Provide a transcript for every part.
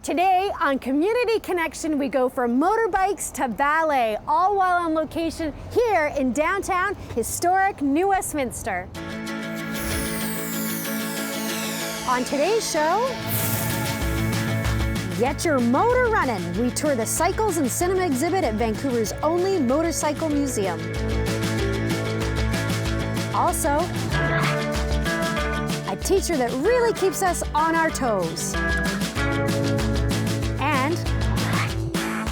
Today on Community Connection, we go from motorbikes to ballet, all while on location here in downtown historic New Westminster. On today's show, get your motor running. We tour the Cycles and Cinema exhibit at Vancouver's only motorcycle museum. Also, a teacher that really keeps us on our toes. And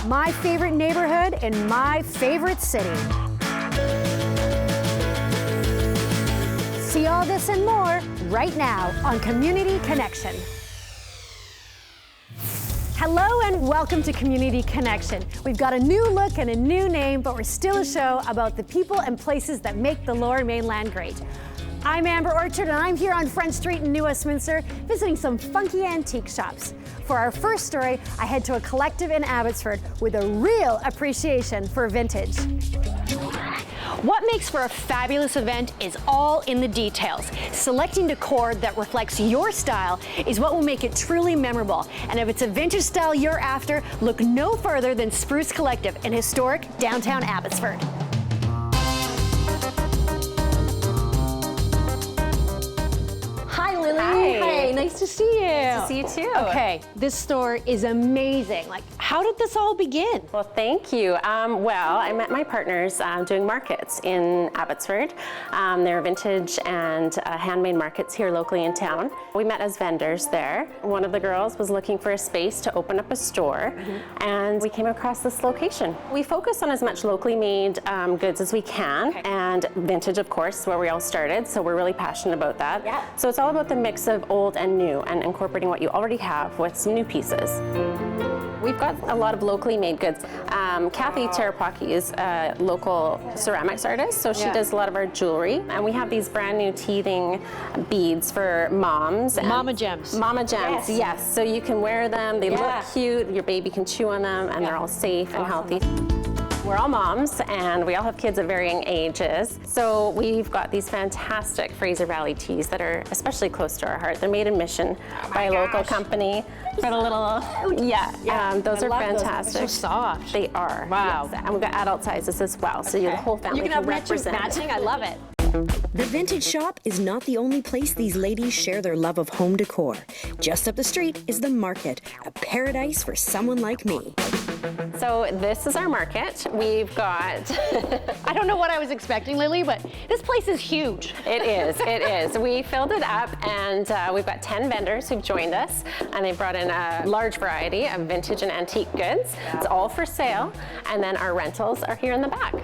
my favorite neighborhood in my favorite city. See all this and more right now on Community Connection. Hello and welcome to Community Connection. We've got a new look and a new name, but we're still a show about the people and places that make the Lower Mainland great. I'm Amber Orchard and I'm here on Front Street in New Westminster visiting some funky antique shops. For our first story, I head to a collective in Abbotsford with a real appreciation for vintage. What makes for a fabulous event is all in the details. Selecting decor that reflects your style is what will make it truly memorable. And if it's a vintage style you're after, look no further than Spruce Collective in historic downtown Abbotsford. Hi, Lily. Hi. Nice to see you. Nice to see you too. Okay, this store is amazing. Like, how did this all begin? Well, thank you. Well, I met my partners doing markets in Abbotsford. They're vintage and handmade markets here locally in town. We met as vendors there. One of the girls was looking for a space to open up a store, and we came across this location. We focus on as much locally made goods as we can, and vintage, of course, where we all started, so we're really passionate about that. Yeah. So it's all about the mix of old and new and incorporating what you already have with some new pieces. We've got a lot of locally made goods. Kathy Therapeutic is a local ceramics artist, so she does a lot of our jewelry. And we have these brand new teething beads for moms. Mama gems. Mama gems, yes. So you can wear them, they look cute, your baby can chew on them, and they're all safe and healthy. We're all moms, and we all have kids at varying ages. So we've got these fantastic Fraser Valley tees that are especially close to our heart. They're made in Mission by a local company. Got a little, those are fantastic. They're so soft. They are. Wow. Yes. And we've got adult sizes as well, so the whole family you can have represent. matching. I love it. The Vintage Shop is not the only place these ladies share their love of home decor. Just up the street is the market, a paradise for someone like me. So this is our market. We've got... I don't know what I was expecting, Lily, but this place is huge. It is. We filled it up, and we've got 10 vendors who've joined us, and they've brought in a large variety of vintage and antique goods. It's all for sale, and then our rentals are here in the back.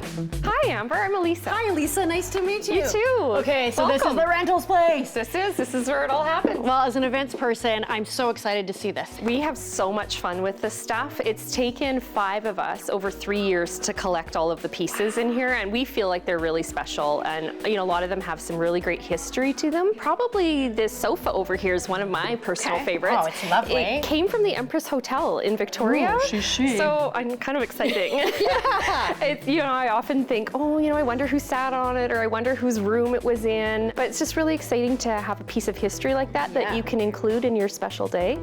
Hi, Amber. I'm Elisa. Hi, Lisa. Nice to meet you. You too. Okay, so Welcome. this is the rentals place. This is where it all happens. Well, as an events person, I'm so excited to see this. We have so much fun with this stuff. It's taken 5 of us over 3 years to collect all of the pieces in here, and we feel like they're really special. And a lot of them have some really great history to them. Probably this sofa over here is one of my personal favorites. Oh, it's lovely. It came from the Empress Hotel in Victoria. Ooh, she. So I'm kind of exciting. I often think, I wonder who sat on it, or I wonder whose room it was in. But it's just really exciting to have a piece of history like that that you can include in your special day.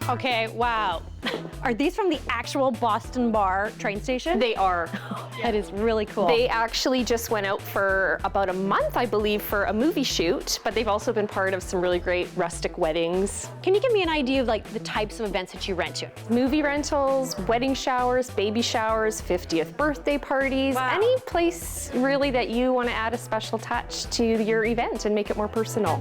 Okay, wow. Are these from the actual Boston Bar train station? They are. That is really cool. They actually just went out for about a month, I believe, for a movie shoot, but they've also been part of some really great rustic weddings. Can you give me an idea of the types of events that you rent to? Movie rentals, wedding showers, baby showers, 50th birthday parties, any place really that you want to add a special touch to your event and make it more personal.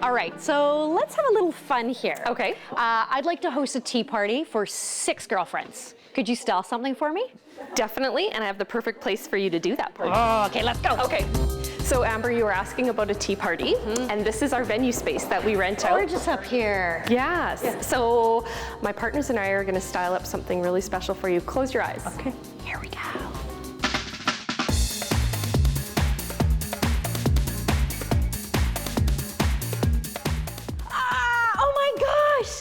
All right, so let's have a little fun here. Okay. I'd like to host a tea party for 6 girlfriends. Could you style something for me? Definitely, and I have the perfect place for you to do that party. Oh, okay, let's go. Okay. So Amber, you were asking about a tea party, and this is our venue space that we rent out. We're just up here. Yes. Yeah. So my partners and I are going to style up something really special for you. Close your eyes. Okay, here we go.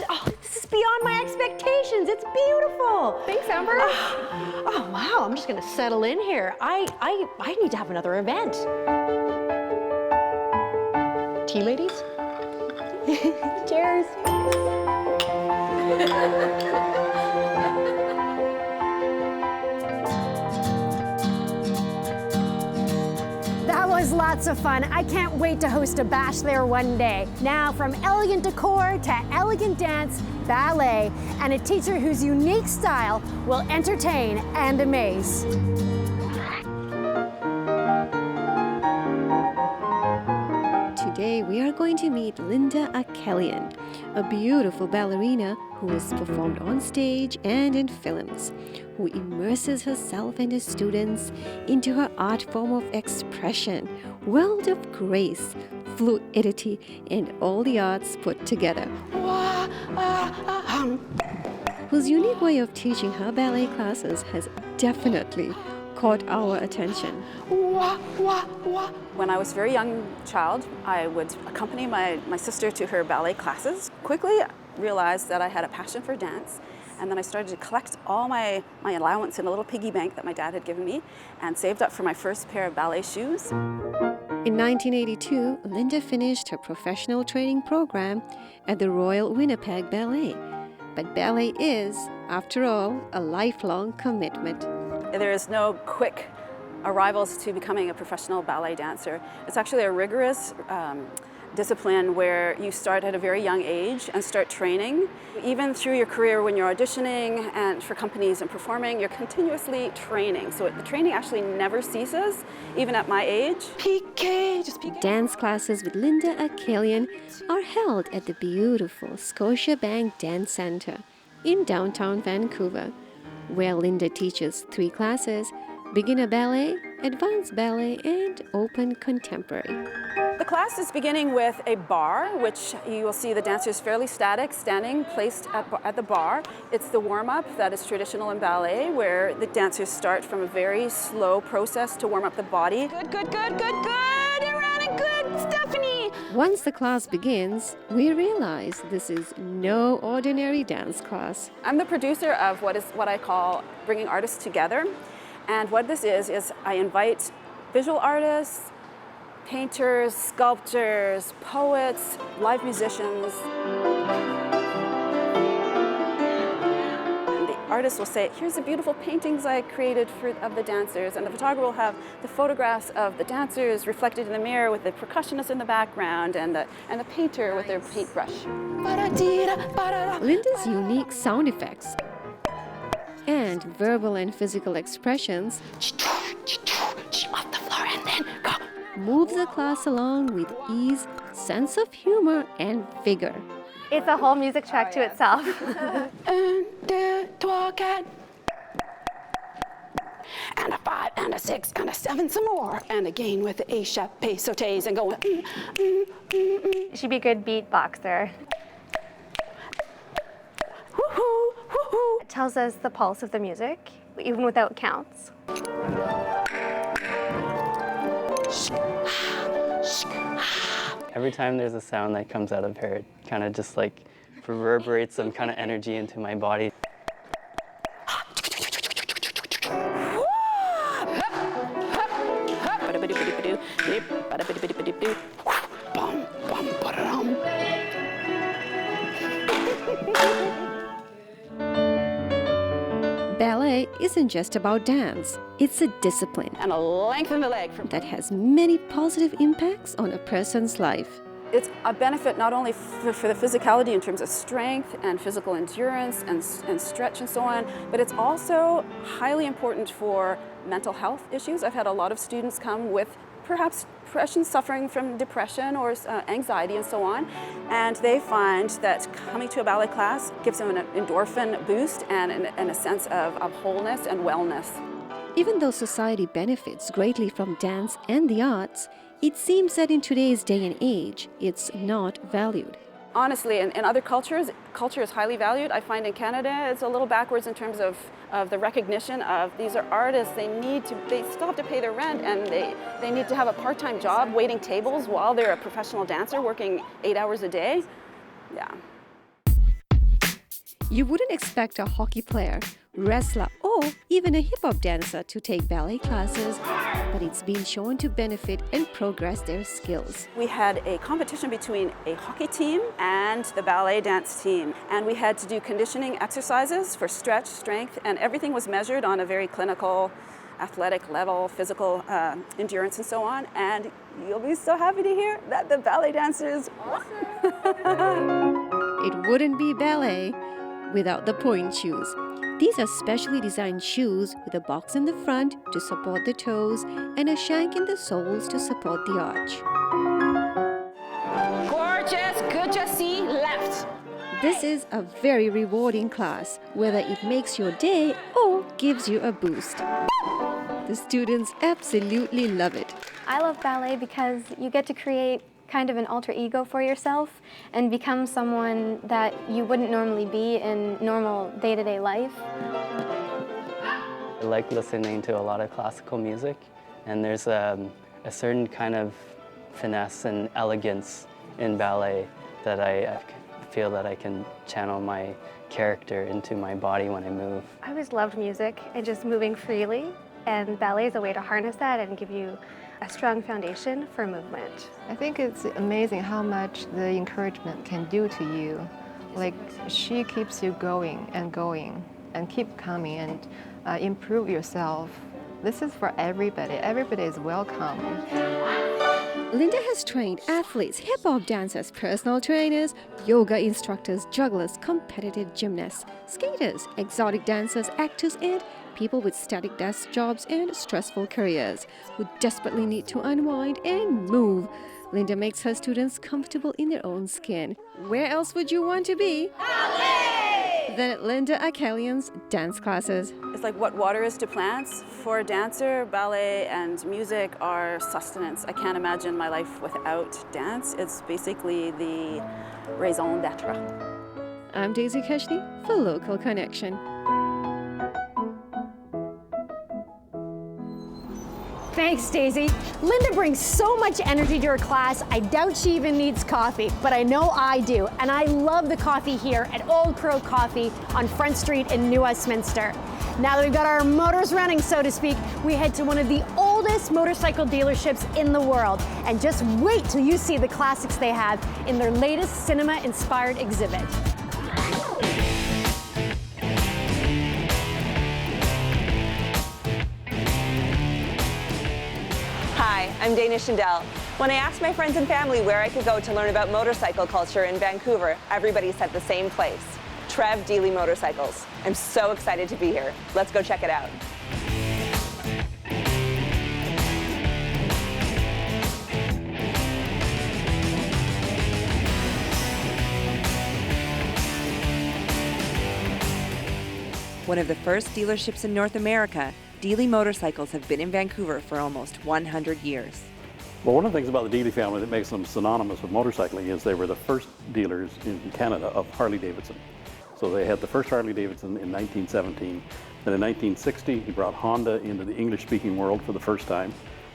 Oh, this is beyond my expectations. It's beautiful. Thanks, Amber. Oh, wow. I'm just going to settle in here. I need to have another event. Tea ladies? Cheers. That was lots of fun. I can't wait to host a bash there one day. Now, from elegant decor to elegant dance, ballet, and a teacher whose unique style will entertain and amaze. Today we are going to meet Linda Akelian, a beautiful ballerina who has performed on stage and in films, who immerses herself and her students into her art form of expression, world of grace, fluidity, and all the arts put together. Whose unique way of teaching her ballet classes has definitely caught our attention. When I was a very young child, I would accompany my sister to her ballet classes. Quickly realized that I had a passion for dance, and then I started to collect all my allowance in a little piggy bank that my dad had given me and saved up for my first pair of ballet shoes. In 1982, Linda finished her professional training program at the Royal Winnipeg Ballet. But ballet is, after all, a lifelong commitment. There is no quick arrivals to becoming a professional ballet dancer. It's actually a rigorous discipline where you start at a very young age and start training. Even through your career when you're auditioning and for companies and performing, you're continuously training. So the training actually never ceases, even at my age. Dance classes with Linda Akelian are held at the beautiful Scotiabank Dance Centre in downtown Vancouver, where Linda teaches 3 classes: beginner ballet, advanced ballet, and open contemporary. The class is beginning with a bar, which you will see the dancers fairly static, standing, placed at the bar. It's the warm-up that is traditional in ballet, where the dancers start from a very slow process to warm up the body. Good. You're running good, Stephanie! Once the class begins, we realize this is no ordinary dance class. I'm the producer of what I call bringing artists together. And what this is I invite visual artists, painters, sculptors, poets, live musicians. And the artist will say, here's the beautiful paintings I created of the dancers. And the photographer will have the photographs of the dancers reflected in the mirror with the percussionist in the background and the painter with their paintbrush. Linda's unique sound effects and verbal and physical expressions Off the floor and then go. moves the class along with ease, sense of humor, and vigor. It's a whole music track to itself. 1, 2, 3, 4. And a 5, and a 6, and a 7, some more. And again with the échappé sautés and going. She'd be a good beatboxer. Woohoo, woohoo. It tells us the pulse of the music, even without counts. Every time there's a sound that comes out of her, it kind of just like reverberates some kind of energy into my body. Ballet isn't just about dance, it's a discipline And a lengthen the leg. that has many positive impacts on a person's life. It's a benefit not only for the physicality in terms of strength and physical endurance and stretch and so on, but it's also highly important for mental health issues. I've had a lot of students come with perhaps depression, suffering from depression or anxiety and so on, and they find that coming to a ballet class gives them an endorphin boost and a sense of wholeness and wellness. Even though society benefits greatly from dance and the arts, it seems that in today's day and age, it's not valued. Honestly, in other cultures, culture is highly valued. I find in Canada it's a little backwards in terms of the recognition of these are artists. They still have to pay their rent, and they need to have a part-time job waiting tables while they're a professional dancer working 8 hours a day. Yeah. You wouldn't expect a hockey player, wrestler, or even a hip-hop dancer to take ballet classes, but it's been shown to benefit and progress their skills. We had a competition between a hockey team and the ballet dance team, and we had to do conditioning exercises for stretch, strength, and everything was measured on a very clinical, athletic level, physical endurance and so on, and you'll be so happy to hear that the ballet dancers won. It wouldn't be ballet without the point shoes. These are specially designed shoes with a box in the front to support the toes and a shank in the soles to support the arch. Gorgeous, good to see, left. This is a very rewarding class, whether it makes your day or gives you a boost. The students absolutely love it. I love ballet because you get to create kind of an alter ego for yourself and become someone that you wouldn't normally be in normal day-to-day life. I like listening to a lot of classical music, and there's a certain kind of finesse and elegance in ballet that I feel that I can channel my character into my body when I move. I always loved music and just moving freely, and ballet is a way to harness that and give you a strong foundation for movement. I think it's amazing how much the encouragement can do to you. Like, she keeps you going and keep coming and improve yourself. This is for everybody. Everybody is welcome. Linda has trained athletes, hip-hop dancers, personal trainers, yoga instructors, jugglers, competitive gymnasts, skaters, exotic dancers, actors, and people with static desk jobs and stressful careers who desperately need to unwind and move. Linda makes her students comfortable in their own skin. Where else would you want to be than at Linda Akelian's dance classes? It's like what water is to plants. For a dancer, ballet and music are sustenance. I can't imagine my life without dance. It's basically the raison d'être. I'm Daisy Keshni for Local Connection. Thanks, Daisy. Linda brings so much energy to her class, I doubt she even needs coffee, but I know I do. And I love the coffee here at Old Crow Coffee on Front Street in New Westminster. Now that we've got our motors running, so to speak, we head to one of the oldest motorcycle dealerships in the world. And just wait till you see the classics they have in their latest cinema-inspired exhibit. Hi, I'm Dana Schindel. When I asked my friends and family where I could go to learn about motorcycle culture in Vancouver, everybody said the same place, Trev Dealey Motorcycles. I'm so excited to be here. Let's go check it out. One of the first dealerships in North America, Dealey Motorcycles have been in Vancouver for almost 100 years. Well, one of the things about the Dealey family that makes them synonymous with motorcycling is they were the first dealers in Canada of Harley-Davidson. So they had the first Harley-Davidson in 1917. Then in 1960, he brought Honda into the English-speaking world for the first time,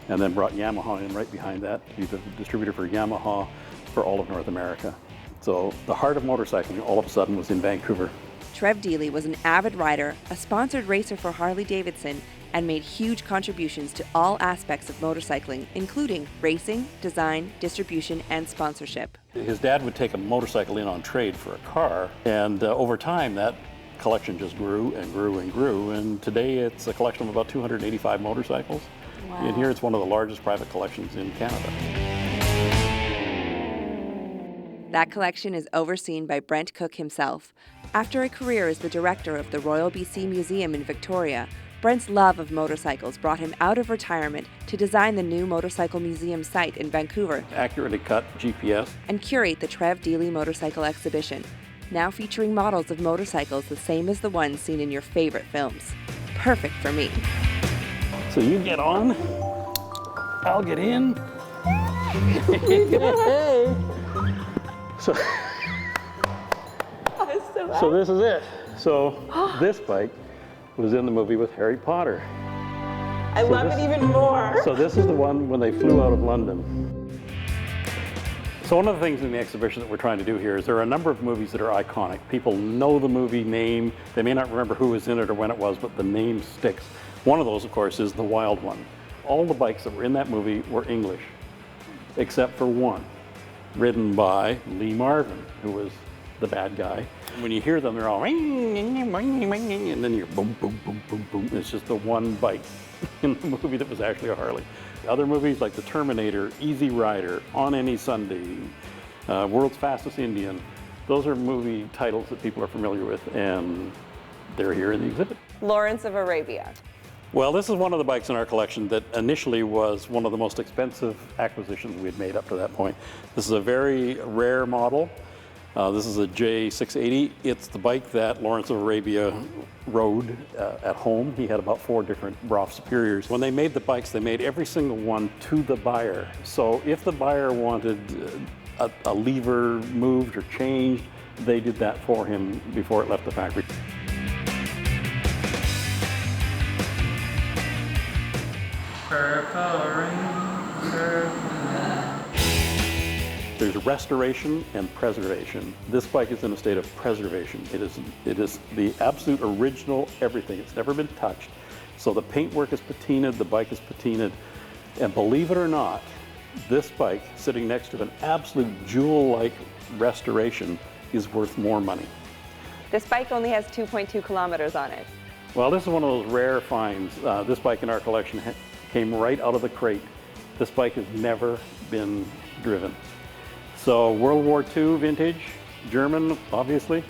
and then brought Yamaha in right behind that to be the distributor for Yamaha for all of North America. So the heart of motorcycling all of a sudden was in Vancouver. Trev Dealey was an avid rider, a sponsored racer for Harley-Davidson, and made huge contributions to all aspects of motorcycling, including racing, design, distribution, and sponsorship. His dad would take a motorcycle in on trade for a car, and over time that collection just grew and grew and grew, and today it's a collection of about 285 motorcycles. Wow. And here it's one of the largest private collections in Canada. That collection is overseen by Brent Cook himself. After a career as the director of the Royal BC Museum in Victoria, Brent's love of motorcycles brought him out of retirement to design the new Motorcycle Museum site in Vancouver, accurately cut GPS, and curate the Trev Dealey Motorcycle Exhibition, now featuring models of motorcycles the same as the ones seen in your favorite films. Perfect for me. So you get on, I'll get in. So this is it. So this bike was in the movie with Harry Potter. I love it even more. So this is the one when they flew out of London. So one of the things in the exhibition that we're trying to do here is there are a number of movies that are iconic. People know the movie name. They may not remember who was in it or when it was, but the name sticks. One of those, of course, is The Wild One. all the bikes that were in that movie were English, except for one, ridden by Lee Marvin, who was the bad guy. When you hear them, they're all, and then you're boom, boom, boom, boom, boom. It's just the one bike in the movie that was actually a Harley. Other movies like The Terminator, Easy Rider, On Any Sunday, World's Fastest Indian, those are movie titles that people are familiar with, and they're here in the exhibit. Lawrence of Arabia. Well, this is one of the bikes in our collection that initially was one of the most expensive acquisitions we had made up to that point. This is a very rare model. This is a J680. It's the bike that Lawrence of Arabia rode at home. He had about 4 different Brough Superiors. When they made the bikes, they made every single one to the buyer. So if the buyer wanted a lever moved or changed, they did that for him before it left the factory. There's restoration and preservation. This bike is in a state of preservation. It is the absolute original everything. It's never been touched. So the paintwork is patinaed, the bike is patinaed, and believe it or not, this bike sitting next to an absolute jewel-like restoration is worth more money. This bike only has 2.2 kilometers on it. Well, this is one of those rare finds. This bike in our collection came right out of the crate. This bike has never been driven. So World War II vintage, German, obviously,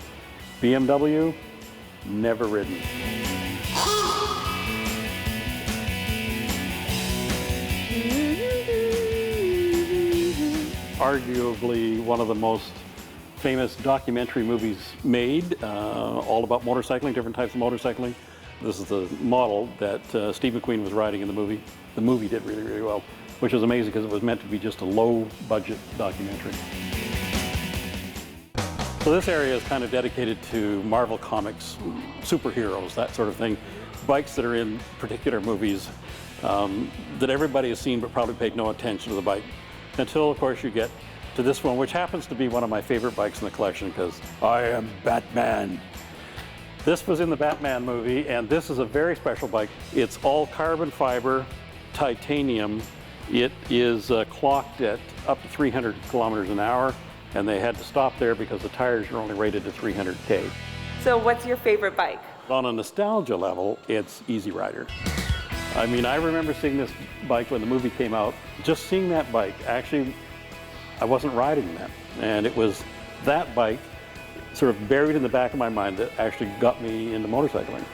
BMW, never ridden. Arguably one of the most famous documentary movies made, all about motorcycling, different types of motorcycling. This is the model that Steve McQueen was riding in the movie. The movie did really, really well, which was amazing because it was meant to be just a low-budget documentary. So this area is kind of dedicated to Marvel Comics, superheroes, that sort of thing. Bikes that are in particular movies that everybody has seen but probably paid no attention to the bike. Until, of course, you get to this one, which happens to be one of my favorite bikes in the collection because I am Batman. This was in the Batman movie, and this is a very special bike. It's all carbon fiber, titanium. It is clocked at up to 300 kilometers an hour, and they had to stop there because the tires are only rated to 300K. So what's your favorite bike? On a nostalgia level, it's Easy Rider. I mean, I remember seeing this bike when the movie came out. Just seeing that bike, actually, I wasn't riding that. And it was that bike sort of buried in the back of my mind that actually got me into motorcycling.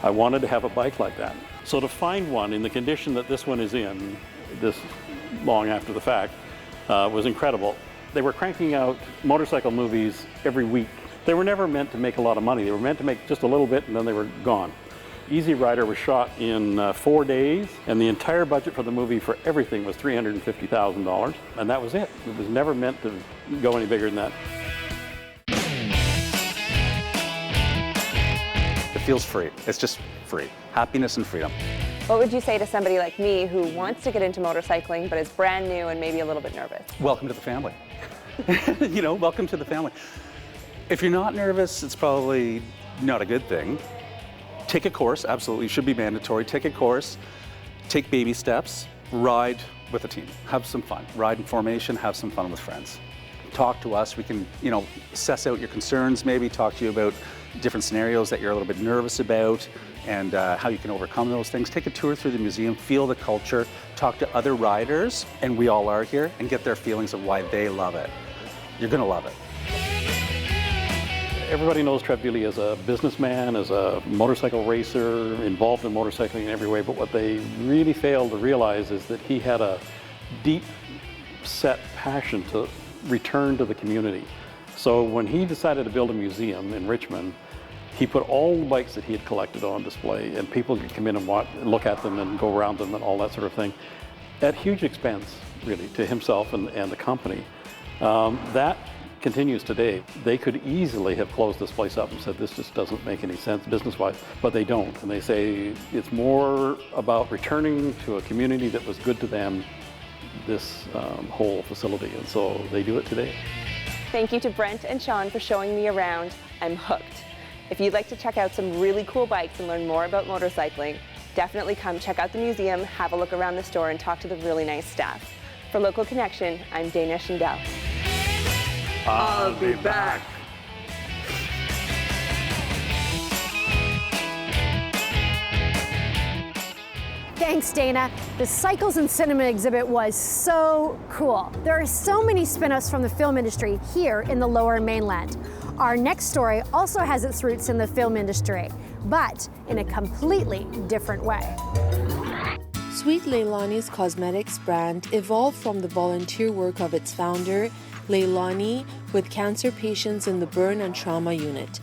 I wanted to have a bike like that. So to find one in the condition that this one is in, this long after the fact, was incredible. They were cranking out motorcycle movies every week. They were never meant to make a lot of money. They were meant to make just a little bit and then they were gone. Easy Rider was shot in 4 days, and the entire budget for the movie for everything was $350,000, and that was it. It was never meant to go any bigger than that. It feels free. It's just free. Happiness and freedom. What would you say to somebody like me who wants to get into motorcycling but is brand new and maybe a little bit nervous? Welcome to the family. You know, welcome to the family. If you're not nervous, it's probably not a good thing. Take a course, absolutely, should be mandatory. Take a course, take baby steps, ride with a team. Have some fun. Ride in formation, have some fun with friends. Talk to us. We can, you know, assess out your concerns, maybe talk to you about different scenarios that you're a little bit nervous about and how you can overcome those things. Take a tour through the museum, feel the culture, talk to other riders, and we all are here, and get their feelings of why they love it. You're gonna love it. Everybody knows Trev Dealey as a businessman, as a motorcycle racer, involved in motorcycling in every way, but what they really fail to realize is that he had a deep-set passion to return to the community. So when he decided to build a museum in Richmond, he put all the bikes that he had collected on display, and people could come in and look at them and go around them and all that sort of thing, at huge expense, really, to himself and the company. That continues today. They could easily have closed this place up and said, this just doesn't make any sense business-wise, but they don't. And they say it's more about returning to a community that was good to them, this whole facility, and so they do it today. Thank you to Brent and Sean for showing me around. I'm hooked. If you'd like to check out some really cool bikes and learn more about motorcycling, Definitely come check out the museum, have a look around the store, and talk to the really nice staff. For Local Connection, I'm Dana Schindel. I'll be back. Thanks, Dana. The Cycles and Cinema exhibit was so cool. There are so many spin-offs from the film industry here in the Lower Mainland. Our next story also has its roots in the film industry, but in a completely different way. Sweet Leilani's cosmetics brand evolved from the volunteer work of its founder, Leilani, with cancer patients in the burn and trauma unit.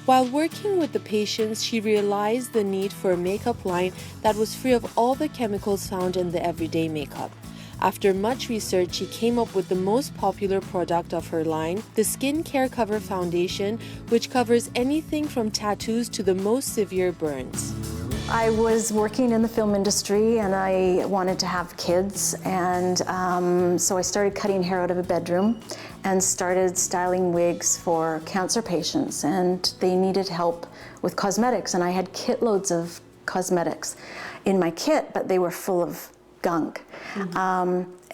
While working with the patients, she realized the need for a makeup line that was free of all the chemicals found in the everyday makeup. After much research, she came up with the most popular product of her line, the Skin Care Cover Foundation, which covers anything from tattoos to the most severe burns. I was working in the film industry and I wanted to have kids, and so I started cutting hair out of a bedroom and started styling wigs for cancer patients, and they needed help with cosmetics, and I had kitloads of cosmetics in my kit, but they were full of gunk.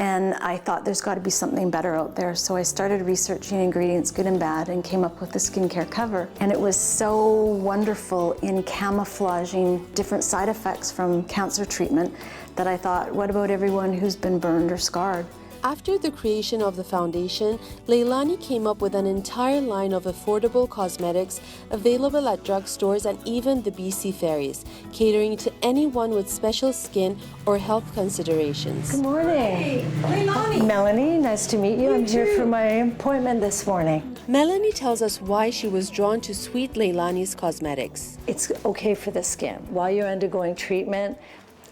And I thought there's got to be something better out there, so I started researching ingredients, good and bad, and came up with the skincare cover. And it was so wonderful in camouflaging different side effects from cancer treatment that I thought, what about everyone who's been burned or scarred? After the creation of the foundation, Leilani came up with an entire line of affordable cosmetics available at drugstores and even the BC ferries, catering to anyone with special skin or health considerations. Good morning. Hey, Leilani. Melanie, nice to meet you. I'm here for my appointment this morning. Melanie tells us why she was drawn to Sweet Leilani's cosmetics. It's okay for the skin. While you're undergoing treatment,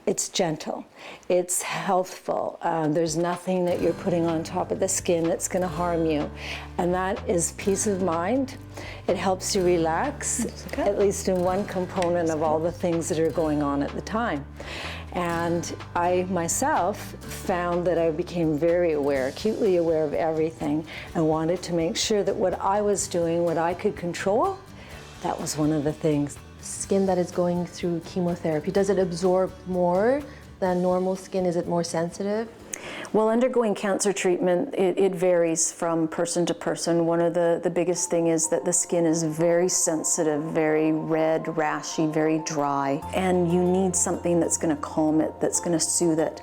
it's gentle, it's healthful. There's nothing that you're putting on top of the skin that's going to harm you. And that is peace of mind. It helps you relax, at least in one component of all the things that are going on at the time. And I myself found that I became very aware, acutely aware of everything, and wanted to make sure that what I was doing, what I could control, that was one of the things. Skin that is going through chemotherapy, does it absorb more than normal skin? Is it more sensitive? Well, undergoing cancer treatment, it varies from person to person. One of the biggest thing is that the skin is very sensitive, very red, rashy, very dry, and you need something that's going to calm it, that's going to soothe it.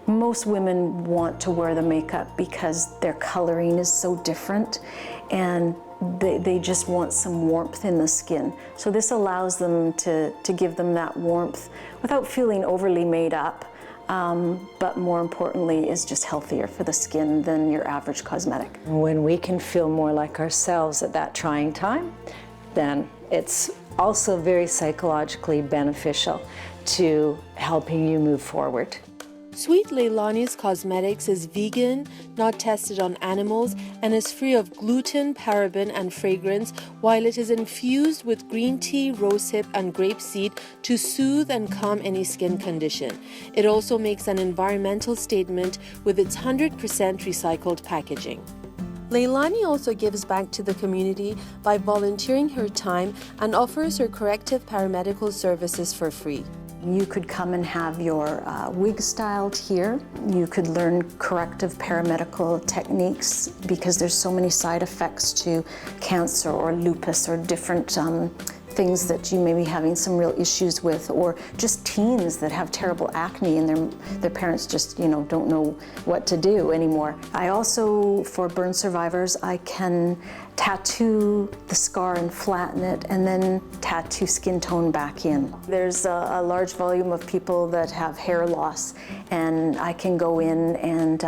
Most women want to wear the makeup because their coloring is so different, and they just want some warmth in the skin. So this allows them to give them that warmth without feeling overly made up, but more importantly is just healthier for the skin than your average cosmetic. When we can feel more like ourselves at that trying time, then it's also very psychologically beneficial to helping you move forward. Sweet Leilani's cosmetics is vegan, not tested on animals, and is free of gluten, paraben, and fragrance, while it is infused with green tea, rosehip, and grapeseed to soothe and calm any skin condition. It also makes an environmental statement with its 100% recycled packaging. Leilani also gives back to the community by volunteering her time and offers her corrective paramedical services for free. You could come and have your wig styled here. You could learn corrective paramedical techniques because there's so many side effects to cancer or lupus or different things that you may be having some real issues with, or just teens that have terrible acne and their parents just, don't know what to do anymore. I also, for burn survivors, I can tattoo the scar and flatten it and then tattoo skin tone back in. There's a large volume of people that have hair loss, and I can go in and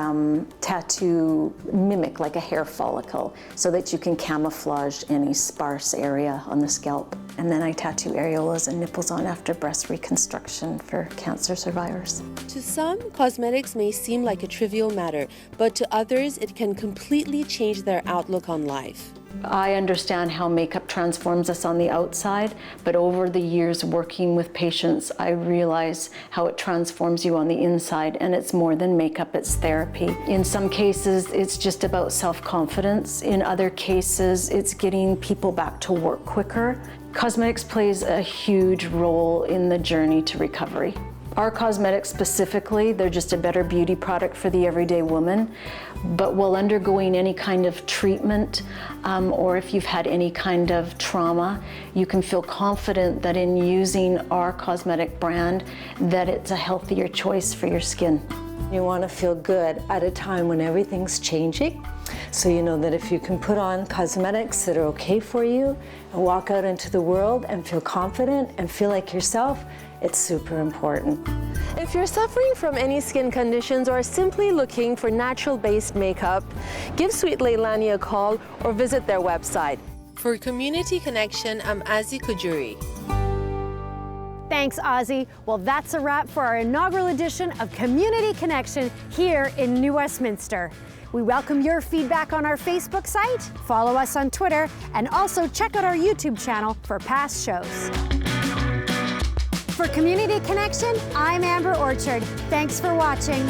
tattoo, mimic like a hair follicle so that you can camouflage any sparse area on the scalp. And then I tattoo areolas and nipples on after breast reconstruction for cancer survivors. To some, cosmetics may seem like a trivial matter, but to others, it can completely change their outlook on life. I understand how makeup transforms us on the outside, but over the years working with patients, I realize how it transforms you on the inside, and it's more than makeup, it's therapy. In some cases, it's just about self-confidence. In other cases, it's getting people back to work quicker. Cosmetics plays a huge role in the journey to recovery. Our cosmetics specifically, they're just a better beauty product for the everyday woman. But while undergoing any kind of treatment, or if you've had any kind of trauma, you can feel confident that in using our cosmetic brand, that it's a healthier choice for your skin. You want to feel good at a time when everything's changing. So you know that if you can put on cosmetics that are okay for you and walk out into the world and feel confident and feel like yourself, it's super important. If you're suffering from any skin conditions or simply looking for natural-based makeup, give Sweet Leilani a call or visit their website. For Community Connection, I'm Azi Kojouri. Thanks, Ozzy. Well, that's a wrap for our inaugural edition of Community Connection here in New Westminster. We welcome your feedback on our Facebook site, follow us on Twitter, and also check out our YouTube channel for past shows. For Community Connection, I'm Amber Orchard. Thanks for watching.